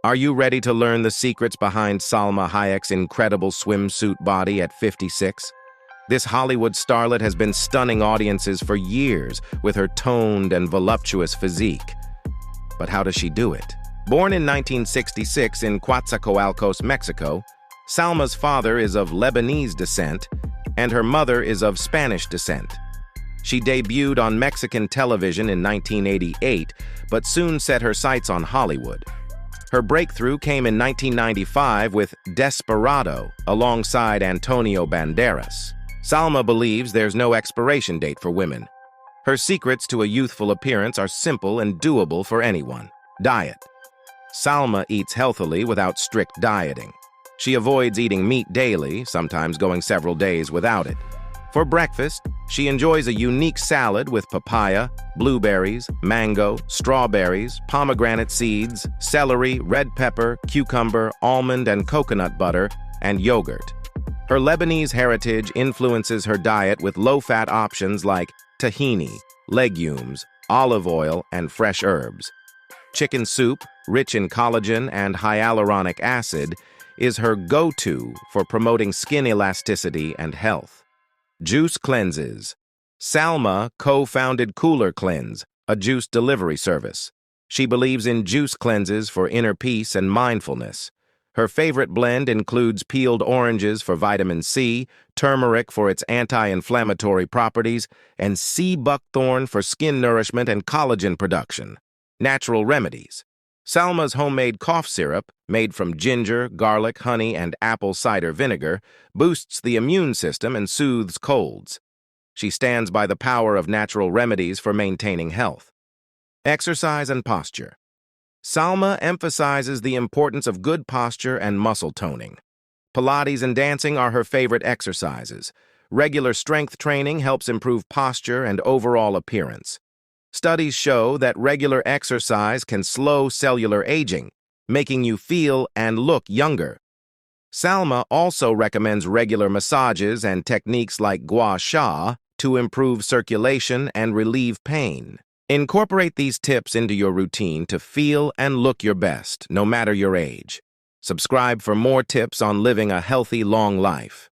Are you ready to learn the secrets behind Salma Hayek's incredible swimsuit body at 56? This Hollywood starlet has been stunning audiences for years with her toned and voluptuous physique. But how does she do it? Born in 1966 in Coatzacoalcos, Mexico, Salma's father is of Lebanese descent and her mother is of Spanish descent. She debuted on Mexican television in 1988, but soon set her sights on Hollywood. Her breakthrough came in 1995 with Desperado, alongside Antonio Banderas. Salma believes there's no expiration date for women. Her secrets to a youthful appearance are simple and doable for anyone. Diet. Salma eats healthily without strict dieting. She avoids eating meat daily, sometimes going several days without it. For breakfast, she enjoys a unique salad with papaya, blueberries, mango, strawberries, pomegranate seeds, celery, red pepper, cucumber, almond and coconut butter, and yogurt. Her Lebanese heritage influences her diet with low-fat options like tahini, legumes, olive oil, and fresh herbs. Chicken soup, rich in collagen and hyaluronic acid, is her go-to for promoting skin elasticity and health. Juice cleanses. Salma co-founded Cooler Cleanse, a juice delivery service. She believes in juice cleanses for inner peace and mindfulness. Her favorite blend includes peeled oranges for vitamin C, turmeric for its anti-inflammatory properties, and sea buckthorn for skin nourishment and collagen production. Natural remedies. Salma's homemade cough syrup, made from ginger, garlic, honey, and apple cider vinegar, boosts the immune system and soothes colds. She stands by the power of natural remedies for maintaining health. Exercise and posture. Salma emphasizes the importance of good posture and muscle toning. Pilates and dancing are her favorite exercises. Regular strength training helps improve posture and overall appearance. Studies show that regular exercise can slow cellular aging, making you feel and look younger. Salma also recommends regular massages and techniques like gua sha to improve circulation and relieve pain. Incorporate these tips into your routine to feel and look your best, no matter your age. Subscribe for more tips on living a healthy, long life.